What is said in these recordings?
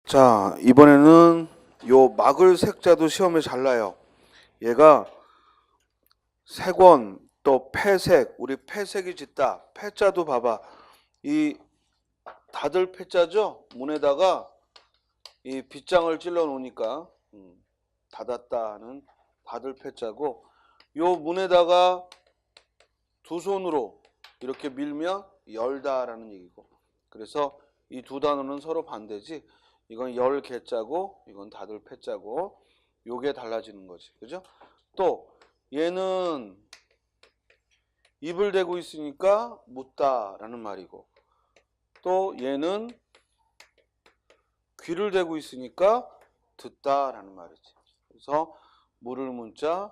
자, 이번에는 요 막을 색자도 시험에 잘 나요. 얘가 색원, 또 패색, 우리 패색이 짙다. 패자도 봐봐. 이 다들 패자죠? 문에다가 이 빗장을 찔러 놓으니까 닫았다는 다들 패자고, 요 문에다가 두 손으로 이렇게 밀면 열다라는 얘기고. 그래서 이 두 단어는 서로 반대지. 이건 열 개자고 이건 다들 패자고, 요게 달라지는 거지. 그죠? 또 얘는 입을 대고 있으니까 묻다라는 말이고, 또 얘는 귀를 대고 있으니까 듣다라는 말이지. 그래서 물을 문자,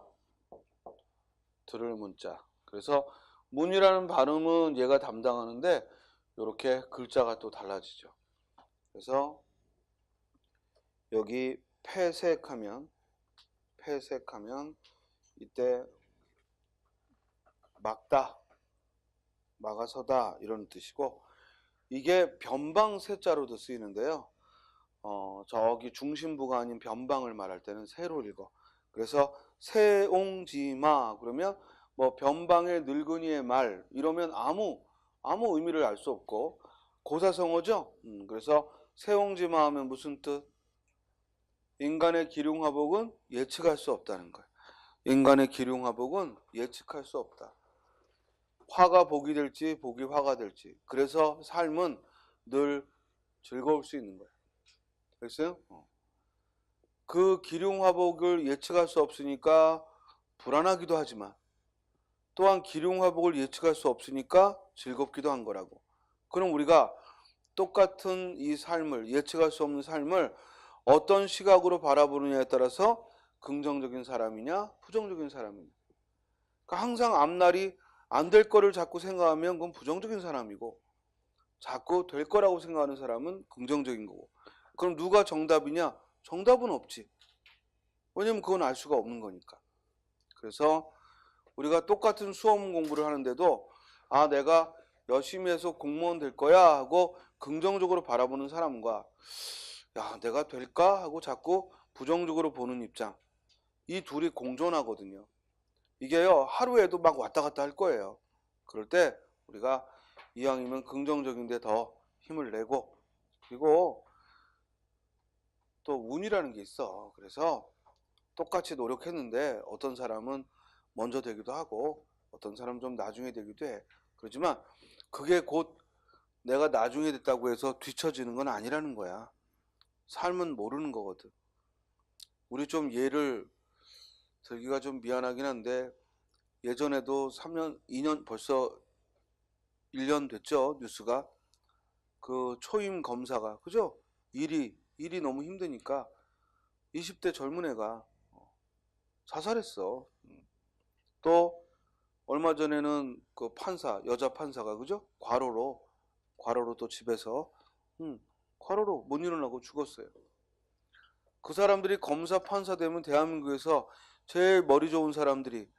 들을 문자. 그래서 문이라는 발음은 얘가 담당하는데 이렇게 글자가 또 달라지죠. 그래서 여기 패색하면 이때 막다, 막아서다 이런 뜻이고, 이게 변방세자로도 쓰이는데요. 저기 중심부가 아닌 변방을 말할 때는 세로 읽어. 그래서 세옹지마 그러면 뭐 변방의 늙은이의 말 이러면 아무 의미를 알 수 없고 고사성어죠. 그래서 세옹지마 하면 무슨 뜻? 인간의 기륭화복은 예측할 수 없다는 거예요. 인간의 기륭화복은 예측할 수 없다. 화가 복이 될지 복이 화가 될지. 그래서 삶은 늘 즐거울 수 있는 거예요. 됐어요? 그 기륭화복을 예측할 수 없으니까 불안하기도 하지만, 또한 기륭화복을 예측할 수 없으니까 즐겁기도 한 거라고. 그럼 우리가 똑같은 이 삶을, 예측할 수 없는 삶을 어떤 시각으로 바라보느냐에 따라서 긍정적인 사람이냐 부정적인 사람이냐. 그러니까 항상 앞날이 안 될 거를 자꾸 생각하면 그건 부정적인 사람이고, 자꾸 될 거라고 생각하는 사람은 긍정적인 거고. 그럼 누가 정답이냐? 정답은 없지. 왜냐면 그건 알 수가 없는 거니까. 그래서 우리가 똑같은 수험 공부를 하는데도 내가 열심히 해서 공무원 될 거야 하고 긍정적으로 바라보는 사람과, 내가 될까 하고 자꾸 부정적으로 보는 입장, 이 둘이 공존하거든요. 이게요, 하루에도 막 왔다 갔다 할 거예요. 그럴 때 우리가 이왕이면 긍정적인데 더 힘을 내고, 그리고 또 운이라는 게 있어. 그래서 똑같이 노력했는데 어떤 사람은 먼저 되기도 하고 어떤 사람은 좀 나중에 되기도 해. 그렇지만 그게 곧 내가 나중에 됐다고 해서 뒤처지는 건 아니라는 거야. 삶은 모르는 거거든. 우리 좀 예를 들기가 좀 미안하긴 한데, 예전에도 3년, 2년, 벌써 1년 됐죠. 뉴스가. 그 초임 검사가, 그죠? 일이 너무 힘드니까 20대 젊은 애가 자살했어. 또 얼마 전에는 그 판사, 여자 판사가, 그죠? 과로로 또 집에서 과로로 못 일어나고 죽었어요. 그 사람들이 검사, 판사 되면 대한민국에서 제일 머리 좋은 사람들이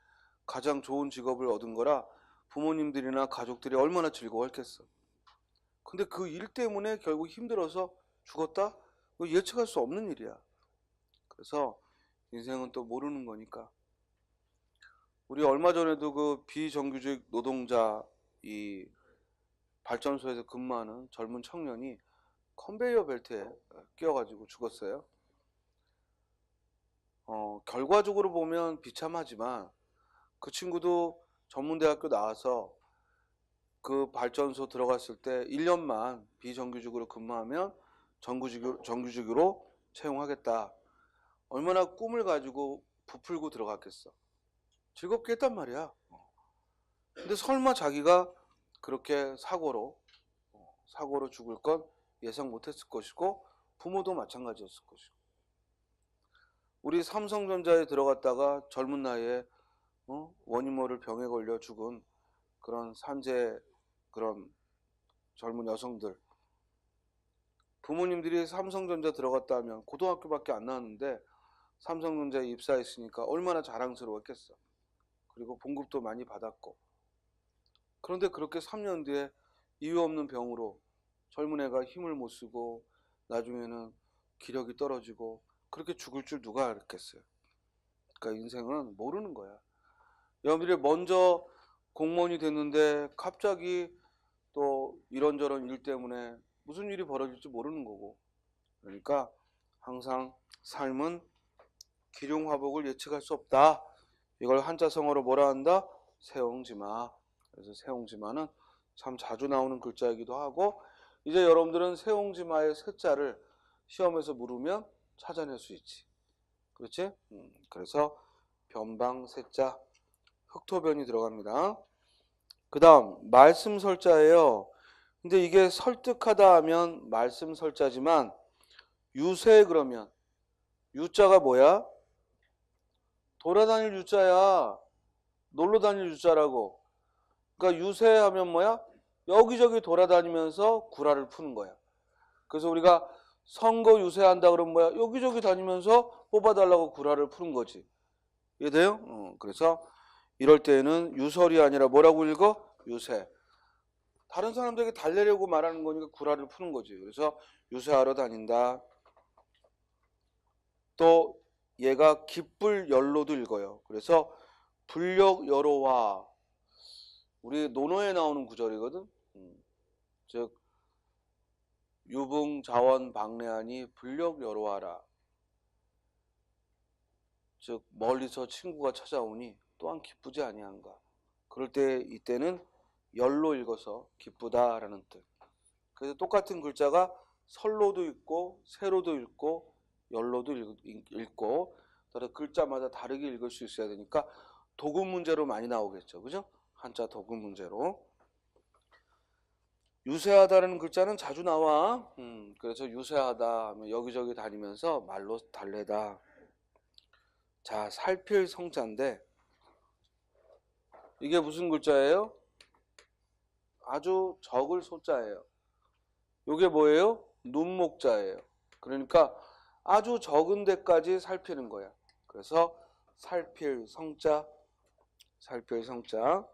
가장 좋은 직업을 얻은 거라 부모님들이나 가족들이 얼마나 즐거워했겠어. 근데 그 일 때문에 결국 힘들어서 죽었다? 예측할 수 없는 일이야. 그래서 인생은 또 모르는 거니까. 우리 얼마 전에도 그 비정규직 노동자, 이 발전소에서 근무하는 젊은 청년이 컨베이어 벨트에 끼어가지고 죽었어요. 결과적으로 보면 비참하지만 그 친구도 전문대학교 나와서 그 발전소 들어갔을 때 1년만 비정규직으로 근무하면 정규직으로 채용하겠다. 얼마나 꿈을 가지고 부풀고 들어갔겠어. 즐겁게 했단 말이야. 근데 설마 자기가 그렇게 사고로 죽을 건 예상 못했을 것이고, 부모도 마찬가지였을 것이고. 우리 삼성전자에 들어갔다가 젊은 나이에 원인 모를 병에 걸려 죽은 그런 산재, 그런 젊은 여성들, 부모님들이 삼성전자 들어갔다 하면 고등학교밖에 안 나왔는데 삼성전자에 입사했으니까 얼마나 자랑스러웠겠어. 그리고 봉급도 많이 받았고. 그런데 그렇게 3년 뒤에 이유 없는 병으로 젊은 애가 힘을 못 쓰고 나중에는 기력이 떨어지고 그렇게 죽을 줄 누가 알았겠어요. 그러니까 인생은 모르는 거야. 여러분들이 먼저 공무원이 됐는데 갑자기 또 이런저런 일 때문에 무슨 일이 벌어질지 모르는 거고. 그러니까 항상 삶은 기륭화복을 예측할 수 없다. 이걸 한자성어로 뭐라 한다? 세옹지마. 그래서 세옹지마는 참 자주 나오는 글자이기도 하고, 이제 여러분들은 세옹지마의 세자를 시험에서 물으면 찾아낼 수 있지. 그렇지? 그래서 변방세자, 흑토변이 들어갑니다. 그 다음 말씀설자예요. 근데 이게 설득하다 하면 말씀설자지만 유세 그러면 유자가 뭐야? 돌아다닐 유자야. 놀러 다닐 유자라고. 그러니까 유세하면 뭐야? 여기저기 돌아다니면서 구라를 푸는 거야. 그래서 우리가 선거 유세한다 그러면 뭐야? 여기저기 다니면서 뽑아달라고 구라를 푸는 거지. 이해돼요? 그래서 이럴 때는 유설이 아니라 뭐라고 읽어? 유세. 다른 사람들에게 달래려고 말하는 거니까 구라를 푸는 거지. 그래서 유세하러 다닌다. 또 얘가 기쁠 연로도 읽어요. 그래서 불력여로와, 우리 논어에 나오는 구절이거든. 즉 유붕자원 방래하니 불력여로하라. 즉 멀리서 친구가 찾아오니 또한 기쁘지 아니한가. 그럴 때 이때는 열로 읽어서 기쁘다라는 뜻. 그래서 똑같은 글자가 설로도 읽고 세로도 읽고 열로도 읽고 따라 글자마다 다르게 읽을 수 있어야 되니까 도금 문제로 많이 나오겠죠. 그죠? 한자 도금 문제로. 유세하다라는 글자는 자주 나와. 그래서 유세하다 하면 여기저기 다니면서 말로 달래다. 자, 살필 성자인데 이게 무슨 글자예요? 아주 적을 소자예요. 이게 뭐예요? 눈목자예요. 그러니까 아주 적은 데까지 살피는 거야. 그래서 살필 성자, 살필 성자.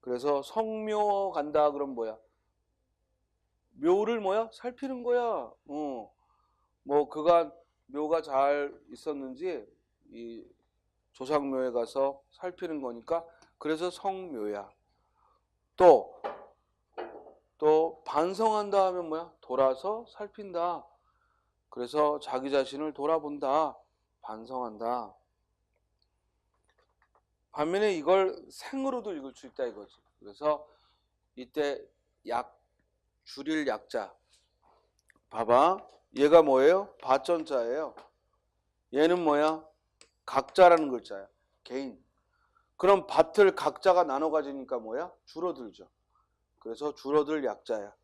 그래서 성묘 간다 그러면 뭐야? 묘를 뭐야? 살피는 거야. 뭐 그간 묘가 잘 있었는지 이 조상묘에 가서 살피는 거니까 그래서 성묘야. 또 반성한다 하면 뭐야? 돌아서 살핀다. 그래서 자기 자신을 돌아본다. 반성한다. 반면에 이걸 생으로도 읽을 수 있다 이거지. 그래서 이때 줄일 약자. 봐봐. 얘가 뭐예요? 밭전자예요. 얘는 뭐야? 각자라는 글자야. 개인. 그럼 밭을 각자가 나눠 가지니까 뭐야? 줄어들죠. 그래서 줄어들 약자야.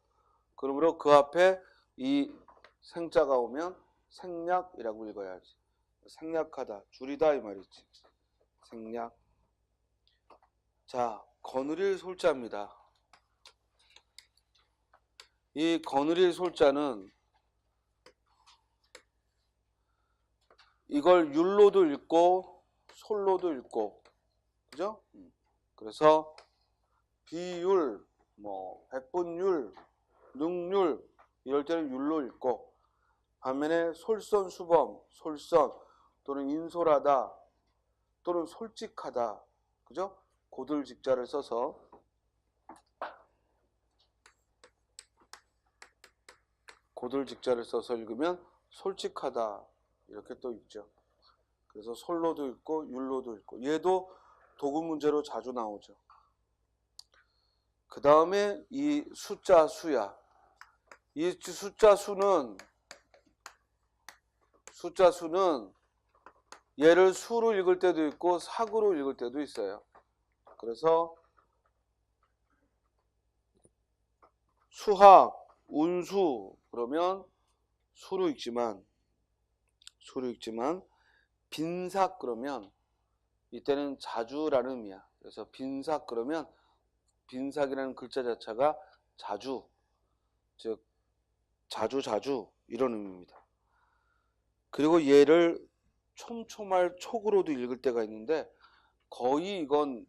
그러므로 그 앞에 이 생자가 오면 생략이라고 읽어야지. 생략하다, 줄이다 이 말이지. 생략. 자, 거느릴 솔자입니다. 이 거느릴 솔자는 이걸 율로도 읽고 솔로도 읽고, 그죠? 그래서 비율, 뭐 백분율, 능률 이럴 때는 율로 읽고, 반면에 솔선수범, 솔선 또는 인솔하다 또는 솔직하다, 그죠? 고들직자를 써서 읽으면 솔직하다 이렇게 또 읽죠. 그래서 솔로도 읽고 율로도 읽고, 얘도 도금 문제로 자주 나오죠. 그 다음에 이 숫자 수야. 이 숫자 수는 얘를 수로 읽을 때도 있고 사구로 읽을 때도 있어요. 그래서 수학, 운수 그러면 수로 읽지만 빈삭 그러면 이때는 자주라는 의미야. 그래서 빈삭 그러면 빈삭이라는 글자 자체가 자주, 즉 자주 이런 의미입니다. 그리고 얘를 촘촘할 촉으로도 읽을 때가 있는데 거의 이건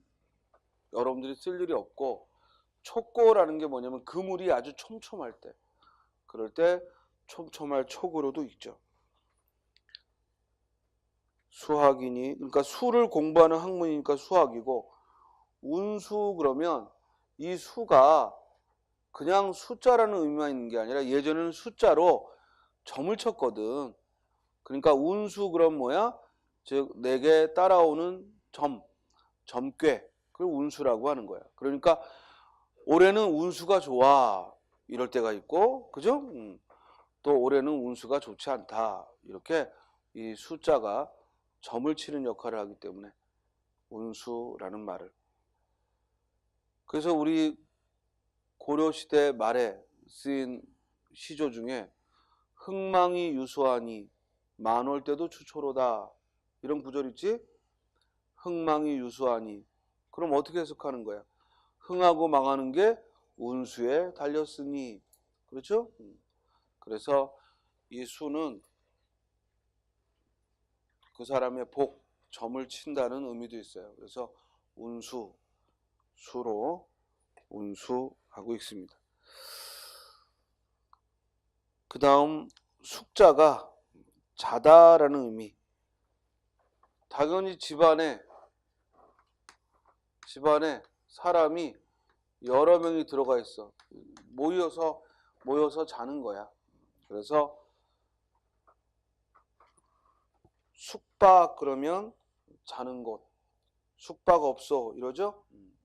여러분들이 쓸 일이 없고, 촉고라는 게 뭐냐면 그물이 아주 촘촘할 때, 그럴 때 촘촘할 촉으로도 있죠. 수학이니, 그러니까 수를 공부하는 학문이니까 수학이고, 운수 그러면 이 수가 그냥 숫자라는 의미만 있는 게 아니라 예전에는 숫자로 점을 쳤거든. 그러니까 운수 그럼 뭐야? 즉 내게 따라오는 점괘, 그걸 운수라고 하는 거야. 그러니까 올해는 운수가 좋아 이럴 때가 있고, 그죠? 또 올해는 운수가 좋지 않다, 이렇게 이 숫자가 점을 치는 역할을 하기 때문에 운수라는 말을. 그래서 우리 고려시대 말에 쓰인 시조 중에 흥망이 유수하니 만월 때도 추초로다, 이런 구절 있지? 흥망이 유수하니. 그럼 어떻게 해석하는 거야? 흥하고 망하는 게 운수에 달렸으니. 그렇죠? 그래서 이 수는 그 사람의 복, 점을 친다는 의미도 있어요. 그래서 운수, 수로 운수하고 있습니다. 그 다음 숙자가 자다라는 의미. 당연히 집안에 사람이 여러 명이 들어가 있어. 모여서 자는 거야. 그래서 숙박 그러면 자는 곳. 숙박 없어 이러죠.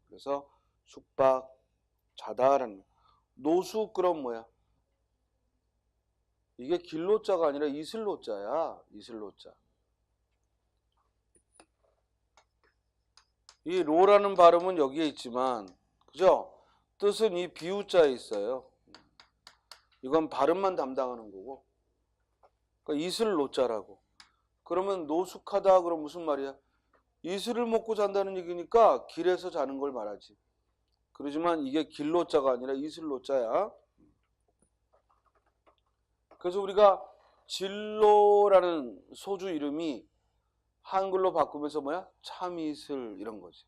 그래서 숙박, 자다라는. 노숙 그럼 뭐야? 이게 길로자가 아니라 이슬로자야. 이슬로자. 이 로라는 발음은 여기에 있지만, 그죠? 뜻은 이 비우자에 있어요. 이건 발음만 담당하는 거고. 그러니까 이슬로자라고. 그러면 노숙하다 그럼 무슨 말이야? 이슬을 먹고 잔다는 얘기니까 길에서 자는 걸 말하지. 그러지만 이게 길로자가 아니라 이슬로자야. 그래서 우리가 진로라는 소주 이름이 한글로 바꾸면서 뭐야? 참이슬 이런 거지.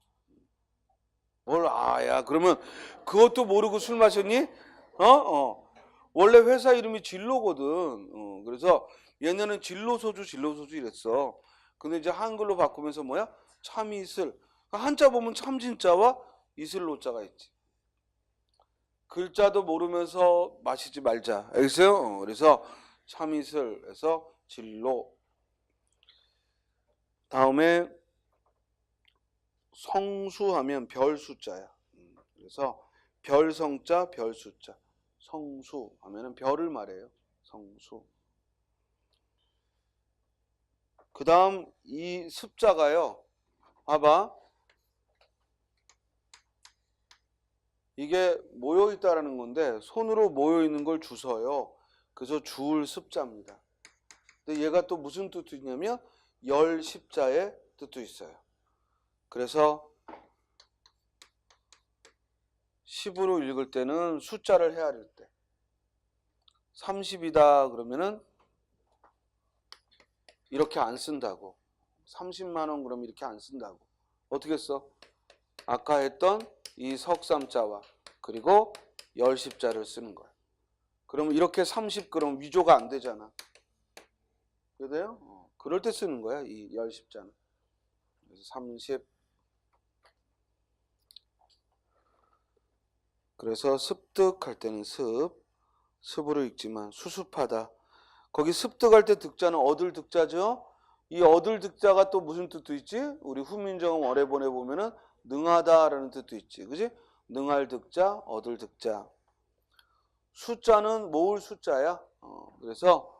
뭘 야 그러면 그것도 모르고 술 마셨니? 원래 회사 이름이 진로거든. 그래서 얘네는 진로소주 이랬어. 근데 이제 한글로 바꾸면서 뭐야? 참이슬. 한자 보면 참진자와 이슬로자가 있지. 글자도 모르면서 마시지 말자. 알겠어요? 그래서 참이슬에서 진로. 다음에 성수하면 별수자야. 그래서 별성자, 별수자. 성수하면은 별을 말해요. 성수. 그 다음 이 습자가요. 봐봐. 이게 모여있다라는 건데 손으로 모여있는 걸 주서요. 그래서 주울 습자입니다. 근데 얘가 또 무슨 뜻도 있냐면 열 십자의 뜻도 있어요. 그래서 10으로 읽을 때는 숫자를 헤아릴 때 30이다 그러면은 이렇게 안 쓴다고. 30만 원 그러면 이렇게 안 쓴다고. 어떻게 써? 아까 했던 이 석삼자와 그리고 열 십자를 쓰는 거야. 그러면 이렇게 30 그럼 위조가 안 되잖아. 그래요? 그럴 때 쓰는 거야, 이 열 십자는. 그래서 30. 그래서 습득할 때는 습으로 읽지만 수습하다. 거기 습득할 때 득자는 얻을 득자죠. 이 얻을 득자가 또 무슨 뜻도 있지? 우리 후민정음 어뢰본에 보면은 능하다라는 뜻도 있지. 그지? 능할 득자, 얻을 득자. 숫자는 모을 숫자야. 그래서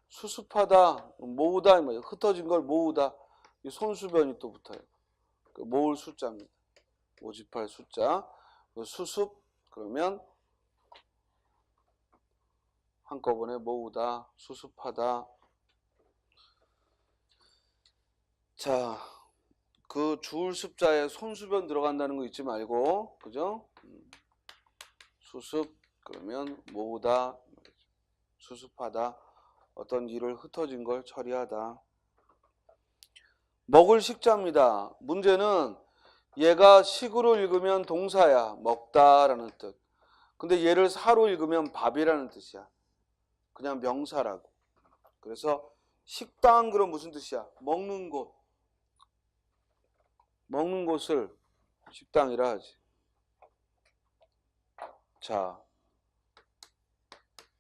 수습하다, 모으다, 흩어진 걸 모으다. 이 손수변이 또 붙어요. 모을 숫자입니다. 모집할 숫자. 수습 그러면 한꺼번에 모으다, 수습하다. 자, 그 주울 습자에 손수변 들어간다는 거 잊지 말고, 그죠? 수습 그러면 모으다, 수습하다. 어떤 일을 흩어진 걸 처리하다. 먹을 식자입니다. 문제는 얘가 식으로 읽으면 동사야. 먹다라는 뜻. 근데 얘를 사로 읽으면 밥이라는 뜻이야. 그냥 명사라고. 그래서 식당 그럼 무슨 뜻이야? 먹는 곳. 먹는 곳을 식당이라 하지. 자,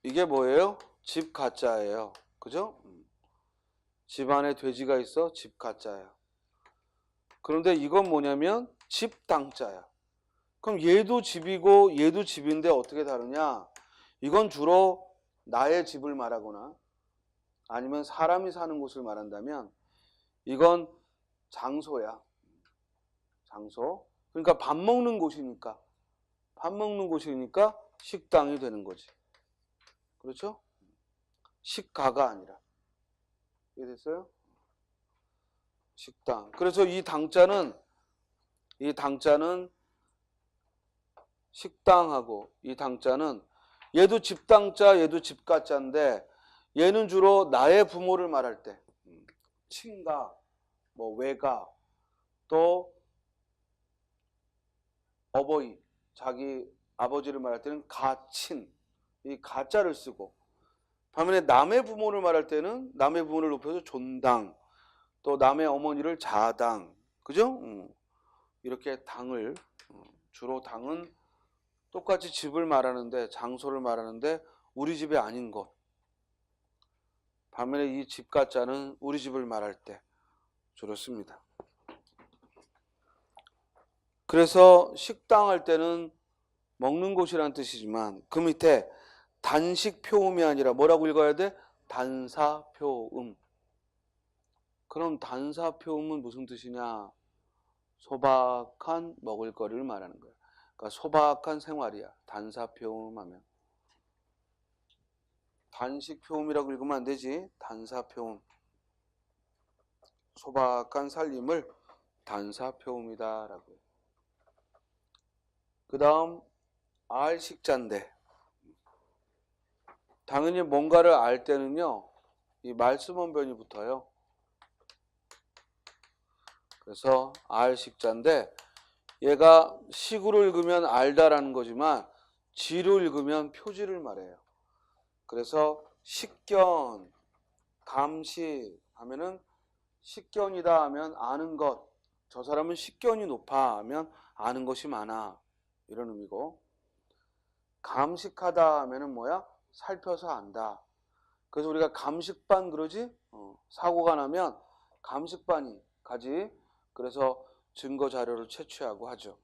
이게 뭐예요? 집 가짜예요. 그죠? 집 안에 돼지가 있어? 집 가짜야. 그런데 이건 뭐냐면 집 당자야. 그럼 얘도 집이고 얘도 집인데 어떻게 다르냐? 이건 주로 나의 집을 말하거나 아니면 사람이 사는 곳을 말한다면 이건 장소야. 장소. 그러니까 밥 먹는 곳이니까. 밥 먹는 곳이니까 식당이 되는 거지. 그렇죠? 식가가 아니라. 이해됐어요? 식당. 그래서 이 당자는 식당하고 이 당자는 얘도 집당자, 얘도 집가자인데 얘는 주로 나의 부모를 말할 때 친가, 뭐 외가, 또 어버이, 자기 아버지를 말할 때는 가친, 이 가자를 쓰고 반면에 남의 부모를 말할 때는 남의 부모를 높여서 존당, 또 남의 어머니를 자당, 그죠? 이렇게 당을 주로 당은 똑같이 집을 말하는데 장소를 말하는데 우리 집이 아닌 곳. 반면에 이 집 가짜는 우리 집을 말할 때 주로 씁니다. 그래서 식당 할 때는 먹는 곳이란 뜻이지만 그 밑에 단식표음이 아니라 뭐라고 읽어야 돼? 단사표음. 그럼 단사표음은 무슨 뜻이냐? 소박한 먹을거리를 말하는 거야. 그러니까 소박한 생활이야. 단사표음 하면. 단식표음이라고 읽으면 안 되지. 단사표음. 소박한 살림을 단사표음이다라고 해요. 그 다음 알식자인데 당연히 뭔가를 알 때는요. 이 말씀원변이 붙어요. 그래서 알식자인데 얘가 식으로 읽으면 알다라는 거지만 지로 읽으면 표지를 말해요. 그래서 식견, 감식 하면은 식견이다 하면 아는 것, 저 사람은 식견이 높아 하면 아는 것이 많아 이런 의미고 감식하다 하면은 뭐야? 살펴서 안다. 그래서 우리가 감식반 그러지? 사고가 나면 감식반이 가지. 그래서 증거 자료를 채취하고 하죠.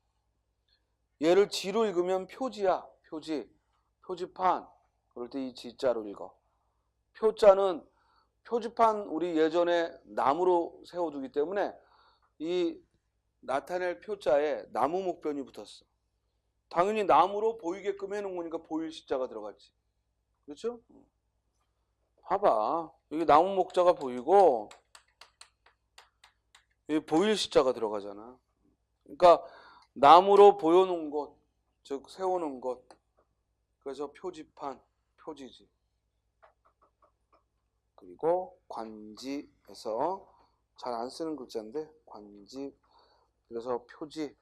얘를 지로 읽으면 표지야. 표지. 표지판. 그럴 때 이 지자로 읽어. 표자는 표지판 우리 예전에 나무로 세워두기 때문에 이 나타낼 표자에 나무 목변이 붙었어. 당연히 나무로 보이게끔 해놓은 거니까 보일 시자가 들어갔지. 그렇죠? 봐봐. 여기 나무 목자가 보이고 여기 보일 시자가 들어가잖아. 그러니까 나무로 보여놓은 곳, 즉 세워놓은 곳. 그래서 표지판, 표지지. 그리고 관지에서 잘 안 쓰는 글자인데 관지. 그래서 표지.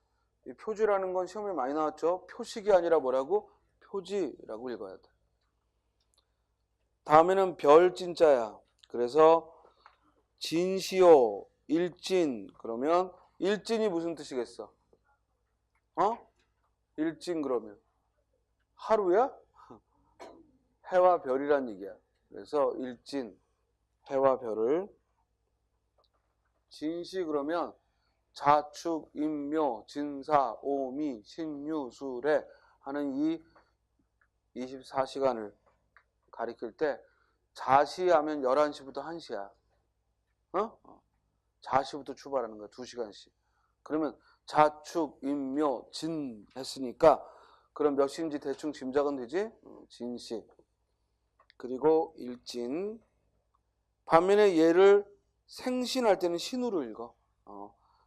이 표지라는 건 시험에 많이 나왔죠. 표식이 아니라 뭐라고? 표지라고 읽어야 돼. 다음에는 별진자야. 그래서 진시오, 일진. 그러면 일진이 무슨 뜻이겠어? 일진 그러면 하루야? 해와 별이란 얘기야. 그래서 일진, 해와 별을. 진시 그러면 자축, 인묘, 진사, 오미, 신유, 수레 하는 이 24시간을 가리킬 때 자시하면 11시부터 1시야. 자시부터 출발하는 거야. 2시간씩. 그러면 자축, 인묘, 진 했으니까 그럼 몇 시인지 대충 짐작은 되지? 진시. 그리고 일진. 반면에 얘를 생신할 때는 신으로 읽어.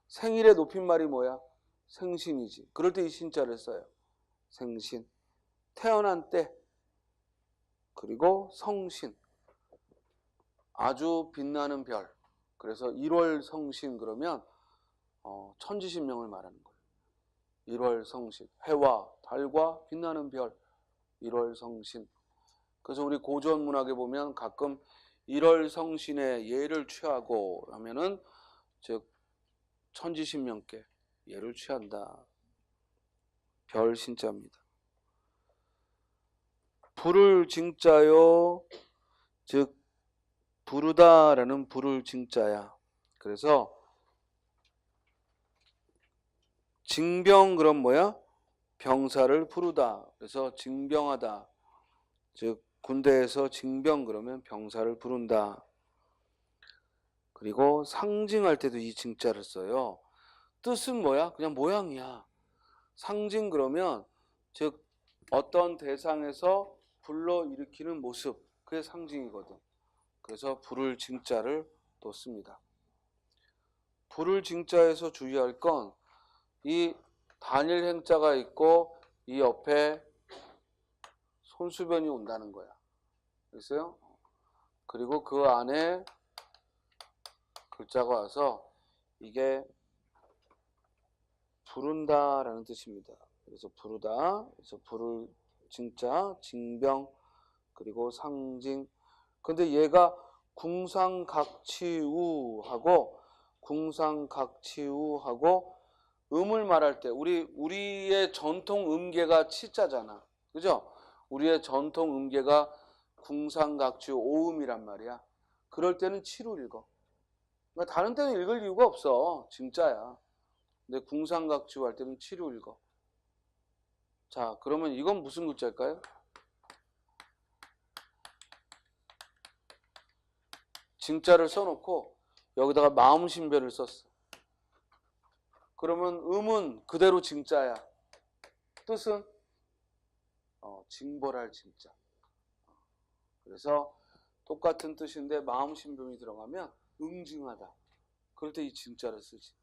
생일의 높임말이 뭐야? 생신이지. 그럴 때 이 신자를 써요. 생신. 태어난 때. 그리고 성신. 아주 빛나는 별. 그래서 1월 성신 그러면 천지신명을 말하는 거예요. 1월 성신. 해와 달과 빛나는 별. 1월 성신. 그래서 우리 고전 문학에 보면 가끔 일월성신의 예를 취하고 하면은 즉 천지신명께 예를 취한다. 별 신자입니다. 불을 징자요, 즉 부르다라는 불을 징자야. 그래서 징병 그럼 뭐야? 병사를 부르다. 그래서 징병하다. 즉 군대에서 징병 그러면 병사를 부른다. 그리고 상징할 때도 이 징자를 써요. 뜻은 뭐야? 그냥 모양이야. 상징 그러면 즉 어떤 대상에서 불러일으키는 모습, 그게 상징이거든. 그래서 불을 징자를 또 씁니다. 불을 징자에서 주의할 건 이 단일 행자가 있고 이 옆에 손수변이 온다는 거야. 됐어요? 그리고 그 안에 글자가 와서 이게 부른다라는 뜻입니다. 그래서 부르다, 그래서 불을 징자, 징병, 그리고 상징. 근데 얘가 궁상각치우하고 궁상각치우하고 음을 말할 때 우리의 전통 음계가 치자잖아. 그죠? 우리의 전통 음계가 궁상각치우 오음이란 말이야. 그럴 때는 치로 읽어. 그러니까 다른 때는 읽을 이유가 없어. 진짜야. 근데 궁상각치우 할 때는 치로 읽어. 자, 그러면 이건 무슨 글자일까요? 징자를 써놓고 여기다가 마음신별을 썼어. 그러면 음은 그대로 징자야. 뜻은 징벌할 징자. 그래서 똑같은 뜻인데 마음신별이 들어가면 응징하다. 그럴 때 이 징자를 쓰지.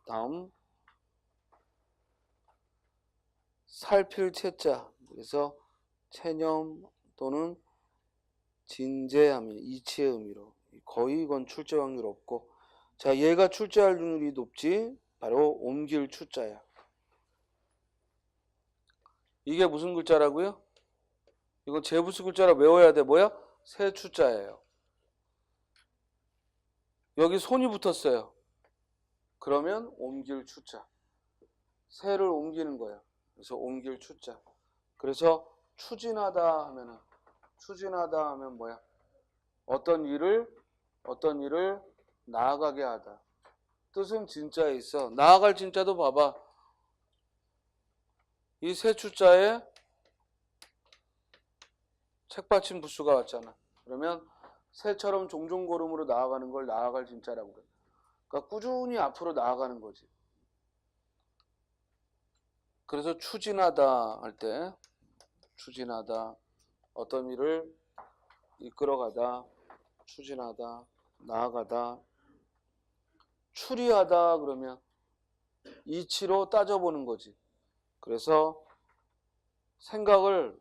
다음 살필 채자. 그래서 체념 또는 진제함이 이치의 의미로 거의 이건 출제 확률 없고, 자 얘가 출제할 확률이 높지. 바로 옮길 추자야. 이게 무슨 글자라고요? 이거 제부수 글자라 외워야 돼. 뭐야? 새 추자예요. 여기 손이 붙었어요. 그러면 옮길 추자. 새를 옮기는 거야. 그래서 옮길 추자. 그래서 추진하다 하면 뭐야? 어떤 일을 나아가게 하다. 뜻은 진짜에 있어. 나아갈 진짜도 봐봐. 이 새 추자에 책받침 부수가 왔잖아. 그러면 새처럼 종종 걸음으로 나아가는 걸 나아갈 진짜라고 그래. 그러니까 꾸준히 앞으로 나아가는 거지. 그래서 추진하다 할 때 추진하다, 어떤 일을 이끌어가다, 추진하다, 나아가다. 추리하다 그러면 이치로 따져보는 거지. 그래서 생각을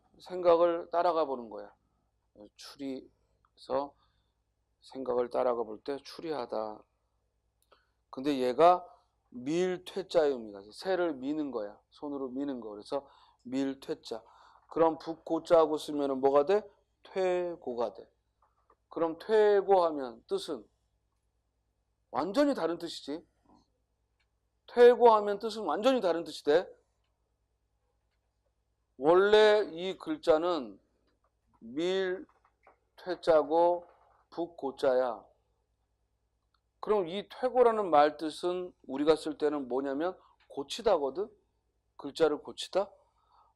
따라가 보는 거야. 추리해서 생각을 따라가 볼 때 추리하다. 근데 얘가 밀퇴자의 의미가 있어. 새를 미는 거야. 손으로 미는 거. 그래서 밀퇴자. 그럼 북고자하고 쓰면 뭐가 돼? 퇴고가 돼. 그럼 퇴고하면 뜻은 완전히 다른 뜻이지. 퇴고하면 뜻은 완전히 다른 뜻이 돼. 원래 이 글자는 밀퇴자고 북고자야. 그럼 이 퇴고라는 말 뜻은 우리가 쓸 때는 뭐냐면 고치다거든. 글자를 고치다.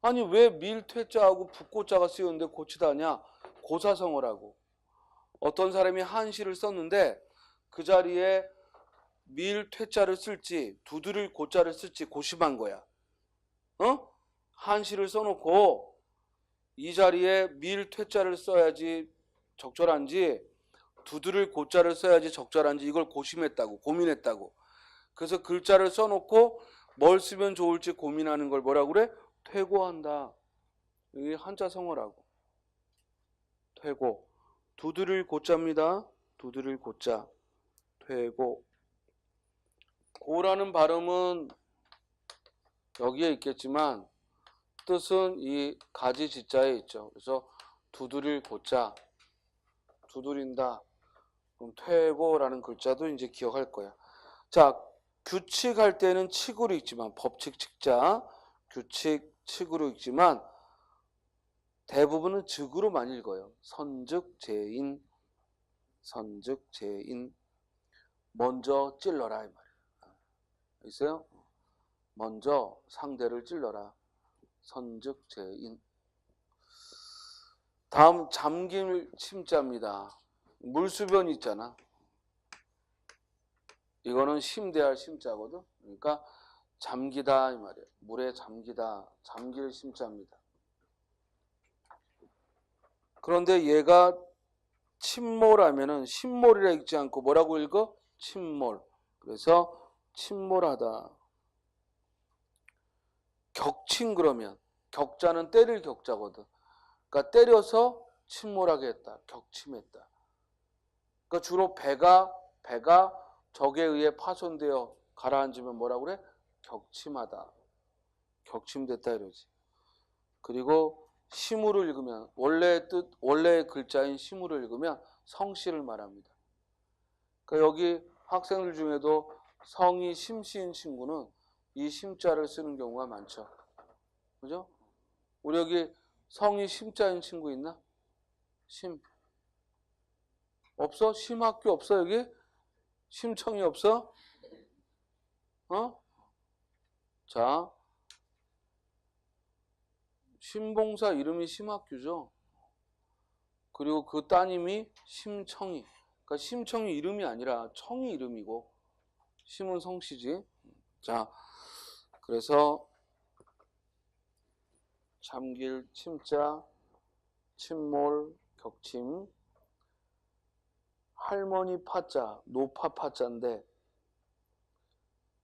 아니 왜 밀퇴자하고 북고자가 쓰였는데 고치다냐? 고사성어라고. 어떤 사람이 한시를 썼는데 그 자리에 밀퇴자를 쓸지 두드릴 고자를 쓸지 고심한 거야. 한시를 써놓고 이 자리에 밀퇴자를 써야지 적절한지 두드릴 고자를 써야지 적절한지 이걸 고민했다고. 그래서 글자를 써놓고 뭘 쓰면 좋을지 고민하는 걸 뭐라고 그래? 퇴고한다. 이게 한자성어라고. 퇴고. 두드릴 고자입니다. 두드릴 고자. 퇴고. 고라는 발음은 여기에 있겠지만 뜻은 이 가지 지자에 있죠. 그래서 두드릴 고자, 두드린다. 그럼 퇴고라는 글자도 이제 기억할 거야. 자, 규칙할 때는 칙으로 읽지만, 법칙 칙자, 규칙 칙으로 읽지만 대부분은 즉으로 많이 읽어요. 선즉 제인, 선즉 제인. 먼저 찔러라 이 말이에요. 있어요? 먼저 상대를 찔러라. 선즉 제인. 다음 잠길 침자입니다. 물수변 있잖아. 이거는 심대할 심자거든. 그러니까 잠기다 이 말이에요. 물에 잠기다. 잠길 심자입니다. 그런데 얘가 침몰하면은 신몰이라 읽지 않고 뭐라고 읽어? 침몰. 그래서 침몰하다. 격침 그러면 격자는 때릴 격자거든. 그러니까 때려서 침몰하게 했다. 격침했다. 그러니까 주로 배가 적에 의해 파손되어 가라앉으면 뭐라고 그래? 격침하다. 격침됐다 이러지. 그리고 심우를 읽으면 원래의 뜻, 원래의 글자인 심우를 읽으면 성씨를 말합니다. 그러니까 여기 학생들 중에도 성이 심씨인 친구는 이 심자를 쓰는 경우가 많죠. 그죠? 우리 여기 성이 심자인 친구 있나? 심. 없어? 심학교 없어 여기? 심청이 없어? 어? 자, 신봉사 이름이 심학규죠. 그리고 그 따님이 심청이. 그러니까 심청이 이름이 아니라 청이 이름이고 심은 성씨지. 자, 그래서 잠길 침자, 침몰, 격침. 할머니 파자, 노파 파자인데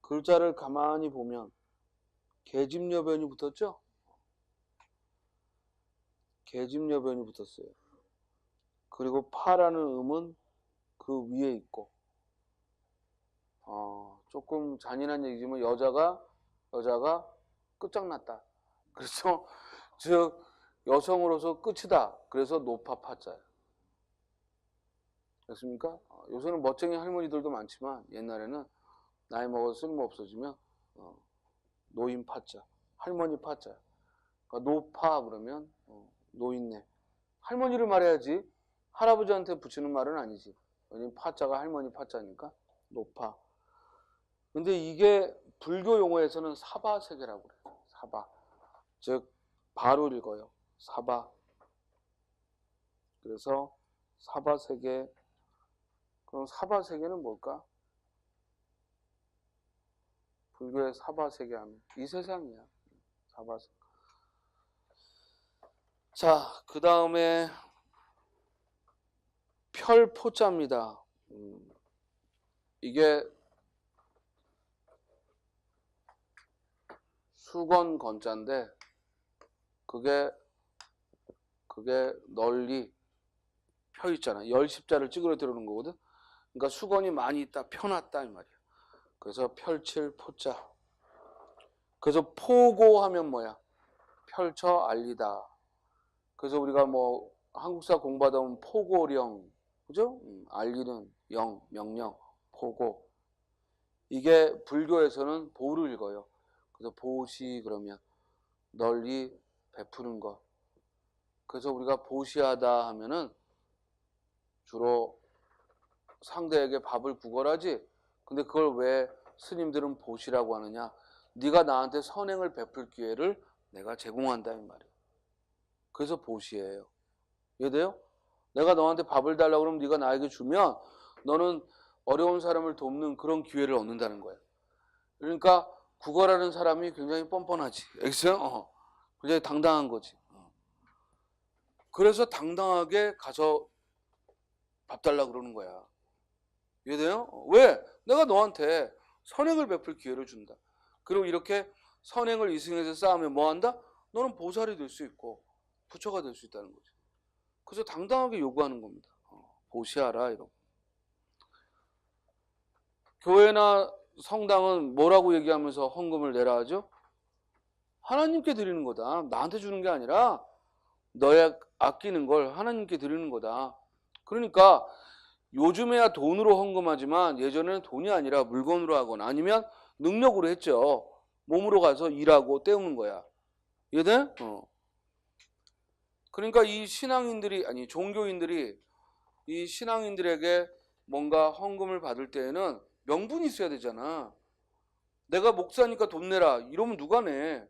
글자를 가만히 보면 계집여변이 붙었죠? 계집여변이 붙었어요. 그리고 파라는 음은 그 위에 있고 조금 잔인한 얘기지만 여자가 끝장났다. 그래서 즉 여성으로서 끝이다. 그래서 노파 파자예요. 됐습니까? 요새는 멋쟁이 할머니들도 많지만 옛날에는 나이 먹어서 쓸모없어지면 노인 파자, 할머니 파자. 그러니까 노파 그러면 노인네. 할머니를 말해야지 할아버지한테 붙이는 말은 아니지. 왜냐면 파자가 할머니 파자니까 노파. 근데 이게 불교 용어에서는 사바세계라고 그래요. 사바. 즉 바로 읽어요. 사바. 그래서 사바세계. 그럼 사바세계는 뭘까? 불교의 사바세계 하면 이 세상이야. 사바세계. 자, 그 다음에 별포자입니다. 이게 수건 건자인데 그게 널리 펴 있잖아. 열십자를 찌그러 들어오는 거거든. 그러니까 수건이 많이 있다, 펴놨다 이 말이야. 그래서 펼칠 포자. 그래서 포고하면 뭐야? 펼쳐 알리다. 그래서 우리가 뭐 한국사 공부하다 보면 포고령, 그죠? 알리는 영, 명령, 포고. 이게 불교에서는 보를 읽어요. 그래서 보시 그러면 널리 베푸는 것. 그래서 우리가 보시하다 하면은 주로 상대에게 밥을 구걸하지. 근데 그걸 왜 스님들은 보시라고 하느냐? 네가 나한테 선행을 베풀 기회를 내가 제공한다 이 말이에요. 그래서 보시예요. 이해돼요? 내가 너한테 밥을 달라고 그러면 네가 나에게 주면 너는 어려운 사람을 돕는 그런 기회를 얻는다는 거예요. 그러니까 구걸하는 사람이 굉장히 뻔뻔하지. 알겠어요? 굉장히 당당한 거지. 그래서 당당하게 가서 밥 달라고 그러는 거야. 이해돼요? 왜? 내가 너한테 선행을 베풀 기회를 준다. 그리고 이렇게 선행을 이승에서 쌓으면 뭐한다? 너는 보살이 될 수 있고 부처가 될 수 있다는 거지. 그래서 당당하게 요구하는 겁니다. 보시하라 이러고. 교회나 성당은 뭐라고 얘기하면서 헌금을 내라 하죠? 하나님께 드리는 거다. 나한테 주는 게 아니라 너의 아끼는 걸 하나님께 드리는 거다. 그러니까 요즘에야 돈으로 헌금하지만 예전에는 돈이 아니라 물건으로 하거나 아니면 능력으로 했죠. 몸으로 가서 일하고 때우는 거야. 이해돼? 그러니까 이 신앙인들이 아니 종교인들이 이 신앙인들에게 뭔가 헌금을 받을 때에는 명분이 있어야 되잖아. 내가 목사니까 돈 내라 이러면 누가 내?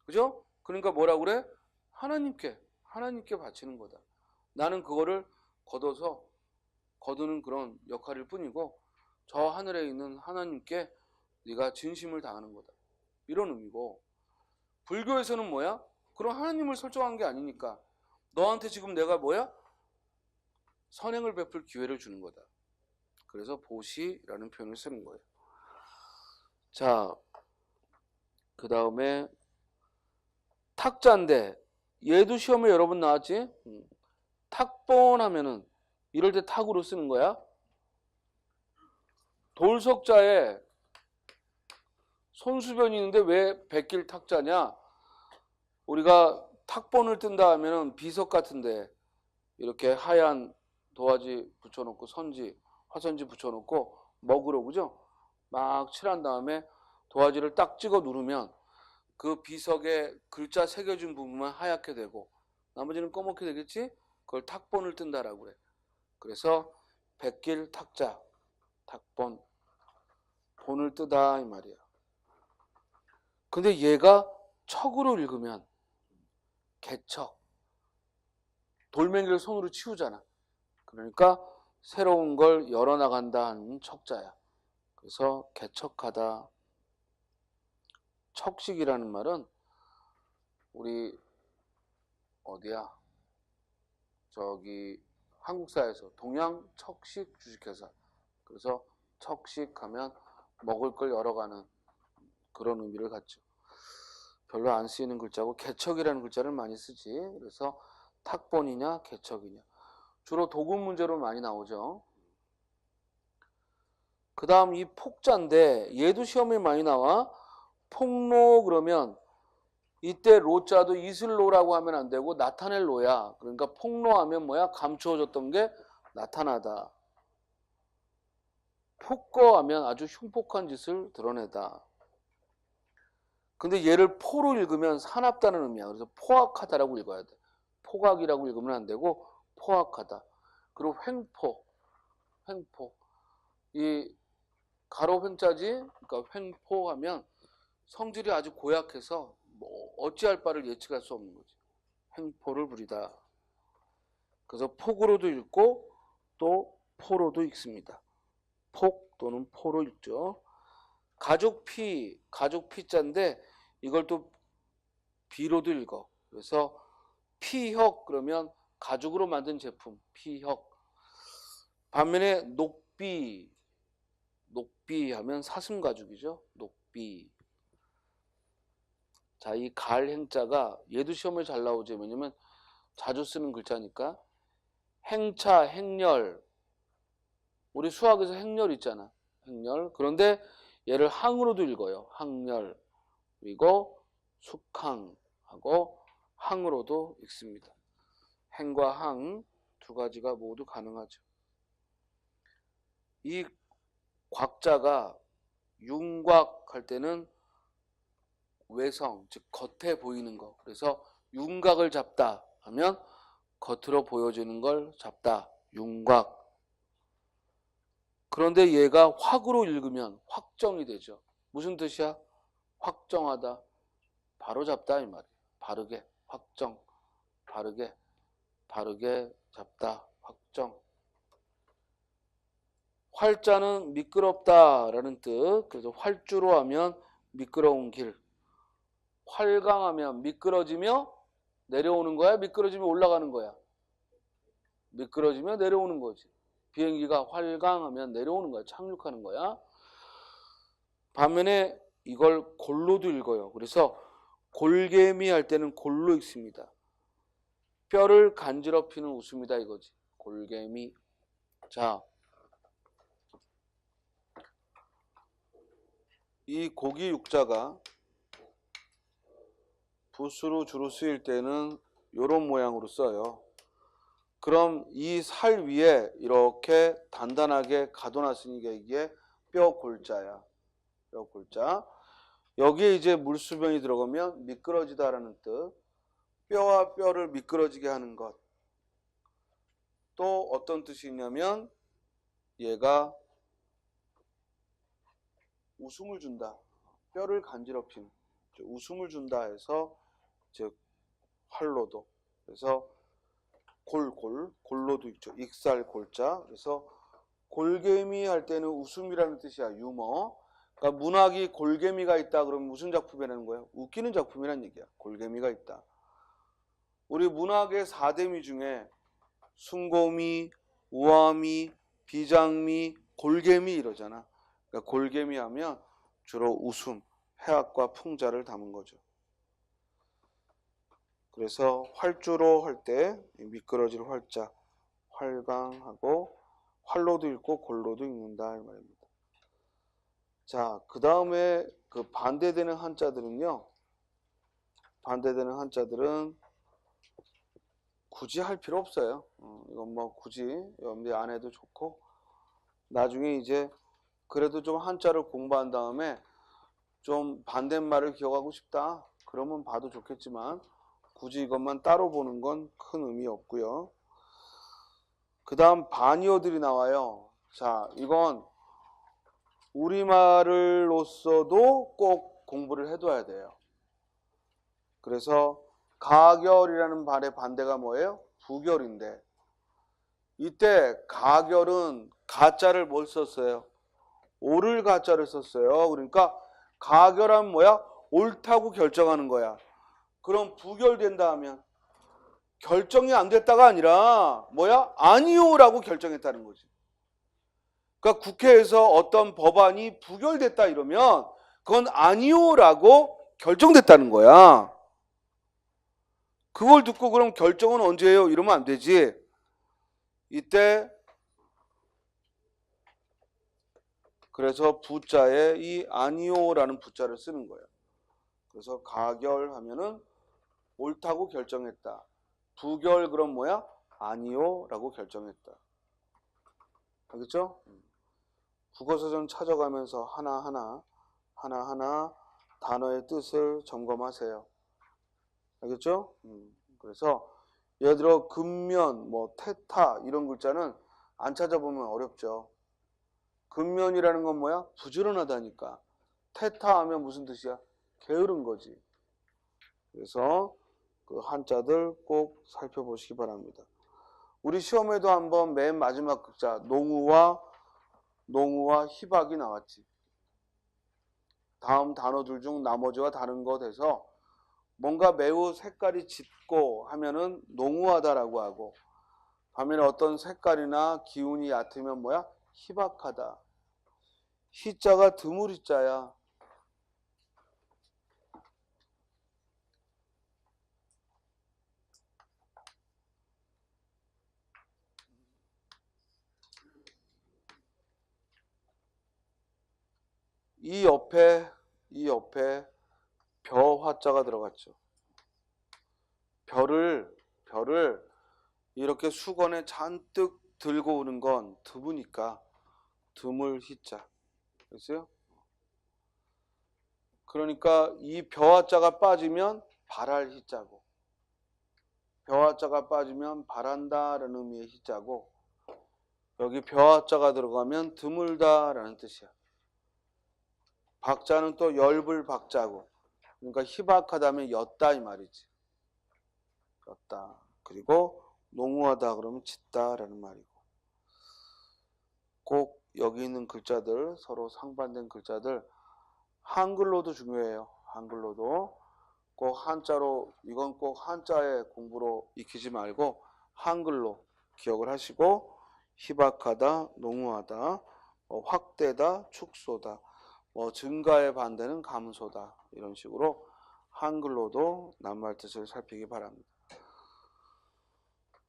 그죠? 그러니까 뭐라 그래? 하나님께 바치는 거다. 나는 그거를 거두는 그런 역할일 뿐이고 저 하늘에 있는 하나님께 네가 진심을 다하는 거다. 이런 의미고 불교에서는 뭐야? 그럼 하나님을 설정한 게 아니니까 너한테 지금 내가 뭐야? 선행을 베풀 기회를 주는 거다. 그래서 보시라는 표현을 쓰는 거예요. 자, 그 다음에 탁자인데 얘도 시험에 여러 번 나왔지? 탁본 하면은 이럴 때 탁으로 쓰는 거야. 돌석자에 손수변이 있는데 왜 백길 탁자냐? 우리가 탁본을 뜬다 하면은 비석 같은데 이렇게 하얀 도화지 붙여놓고 화선지 붙여놓고 먹으로 그죠? 막 칠한 다음에 도화지를 딱 찍어 누르면 그 비석에 글자 새겨진 부분만 하얗게 되고 나머지는 검게 되겠지? 그걸 탁본을 뜬다라고 그래. 그래서 백길 탁자, 탁본, 본을 뜨다 이 말이야. 근데 얘가 척으로 읽으면 개척, 돌멩이를 손으로 치우잖아. 그러니까 새로운 걸 열어나간다는 척자야. 그래서 개척하다. 척식이라는 말은 우리 어디야? 저기 한국사에서 동양 척식 주식회사. 그래서 척식하면 먹을 걸 열어가는 그런 의미를 갖죠. 별로 안 쓰이는 글자고 개척이라는 글자를 많이 쓰지. 그래서 탁본이냐 개척이냐. 주로 도금 문제로 많이 나오죠. 그 다음 이 폭자인데 얘도 시험에 많이 나와. 폭로 그러면 이때 로자도 이슬로라고 하면 안 되고 나타낼 로야. 그러니까 폭로하면 뭐야? 감추어졌던 게 나타나다. 폭거하면 아주 흉폭한 짓을 드러내다. 근데 얘를 포로 읽으면 사납다는 의미야. 그래서 포악하다라고 읽어야 돼. 포각이라고 읽으면 안 되고 포악하다. 그리고 횡포. 이 가로 횡자지. 그러니까 횡포하면 성질이 아주 고약해서 뭐 어찌할 바를 예측할 수 없는 거지. 횡포를 부리다. 그래서 폭으로도 읽고 또 포로도 읽습니다. 폭 또는 포로 읽죠. 가족 피자인데 이걸 또 비로도 읽어. 그래서 피혁 그러면 가죽으로 만든 제품 피혁. 반면에 녹비 하면 사슴 가죽이죠. 녹비. 자, 이 갈 행자가 얘도 시험에 잘 나오죠. 왜냐면 자주 쓰는 글자니까. 행차, 행렬. 우리 수학에서 행렬 있잖아. 행렬. 그런데 얘를 항으로도 읽어요. 항렬. 그리고 숙항하고 항으로도 읽습니다. 행과 항 두 가지가 모두 가능하죠. 이 곽자가 윤곽 할 때는 외성, 즉 겉에 보이는 거. 그래서 윤곽을 잡다 하면 겉으로 보여지는 걸 잡다. 윤곽. 그런데 얘가 확으로 읽으면 확정이 되죠. 무슨 뜻이야? 확정하다. 바로 잡다 이 말이에요. 바르게, 확정. 바르게 잡다. 확정. 활자는 미끄럽다라는 뜻. 그래서 활주로 하면 미끄러운 길. 활강하면 미끄러지며 내려오는 거야? 미끄러지며 올라가는 거야? 미끄러지며 내려오는 거지. 비행기가 활강하면 내려오는 거야. 착륙하는 거야. 반면에 이걸 골로도 읽어요. 그래서 골개미 할 때는 골로 읽습니다. 뼈를 간지럽히는 웃음이다 이거지. 골개미. 자, 이 고기 육자가 붓으로 주로 쓰일 때는 이런 모양으로 써요. 그럼 이 살 위에 이렇게 단단하게 가둬놨으니 이게 뼈 골자야. 뼈 골자. 여기에 이제 물수변이 들어가면 미끄러지다라는 뜻. 뼈와 뼈를 미끄러지게 하는 것. 또 어떤 뜻이 있냐면 얘가 웃음을 준다. 뼈를 간지럽힌 웃음을 준다 해서 즉 활로도. 그래서 골로도 있죠. 익살 골자. 그래서 골개미 할 때는 웃음이라는 뜻이야. 유머. 그러니까 문학이 골개미가 있다 그러면 무슨 작품이라는 거예요? 웃기는 작품이란 얘기야. 골개미가 있다. 우리 문학의 4대미 중에 숭고미, 우아미, 비장미, 골개미 이러잖아. 그러니까 골개미 하면 주로 웃음, 해악과 풍자를 담은 거죠. 그래서 활주로 할 때 미끄러질 활자, 활강하고 활로도 읽고 골로도 읽는다 이 말입니다. 자, 그 다음에 그 반대되는 한자들은요. 반대되는 한자들은 굳이 할 필요 없어요. 이건 뭐 굳이 염두에 안 해도 좋고 나중에 이제 그래도 좀 한자를 공부한 다음에 좀 반대말을 기억하고 싶다. 그러면 봐도 좋겠지만 굳이 이것만 따로 보는 건 큰 의미 없고요. 그 다음 반이어들이 나와요. 자, 이건 우리말로서도 꼭 공부를 해둬야 돼요. 그래서 가결이라는 말의 반대가 뭐예요? 부결인데 이때 가결은 가자를 뭘 썼어요? 옳을 가자를 썼어요. 그러니까 가결하면 뭐야? 옳다고 결정하는 거야. 그럼 부결된다 하면 결정이 안 됐다가 아니라 뭐야? 아니요라고 결정했다는 거지. 그러니까 국회에서 어떤 법안이 부결됐다 이러면 그건 아니요라고 결정됐다는 거야. 그걸 듣고 그럼 결정은 언제예요? 이러면 안 되지. 이때 그래서 부자에 이 아니요라는 부자를 쓰는 거예요. 그래서 가결하면은 옳다고 결정했다. 부결 그럼 뭐야? 아니요라고 결정했다. 알겠죠? 국어사전 찾아가면서 하나하나 단어의 뜻을 점검하세요. 알겠죠? 그래서 예를 들어 근면, 뭐 태타 이런 글자는 안 찾아보면 어렵죠. 근면이라는 건 뭐야? 부지런하다니까. 태타 하면 무슨 뜻이야? 게으른 거지. 그래서 그 한자들 꼭 살펴보시기 바랍니다. 우리 시험에도 한번 맨 마지막 글자 농우와 희박이 나왔지. 다음 단어들 중 나머지와 다른 것 해서 뭔가 매우 색깔이 짙고 하면은 농우하다라고 하고 반면에 어떤 색깔이나 기운이 얕으면 뭐야? 희박하다. 희자가 드물이자야. 이 옆에 벼 화자가 들어갔죠. 별을 이렇게 수건에 잔뜩 들고 오는 건 드무니까 드물 희자. 됐어요? 그러니까 이 벼 화자가 빠지면 발할 희자고 벼 화자가 빠지면 바란다라는 의미의 희자고 여기 벼 화자가 들어가면 드물다라는 뜻이야. 박자는 또 열불 박자고 그러니까 희박하다면 였다 이 말이지. 였다. 그리고 농후하다 그러면 짙다라는 말이고 꼭 여기 있는 글자들 서로 상반된 글자들 한글로도 중요해요. 한글로도 꼭 한자로 이건 꼭 한자의 공부로 익히지 말고 한글로 기억을 하시고 희박하다, 농후하다, 확대다, 축소다, 증가의 반대는 감소다 이런 식으로 한글로도 낱말 뜻을 살피기 바랍니다.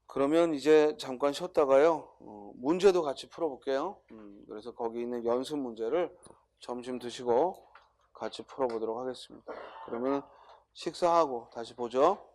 그러면 이제 잠깐 쉬었다가요 문제도 같이 풀어볼게요. 그래서 거기 있는 연습 문제를 점심 드시고 같이 풀어보도록 하겠습니다. 그러면 식사하고 다시 보죠.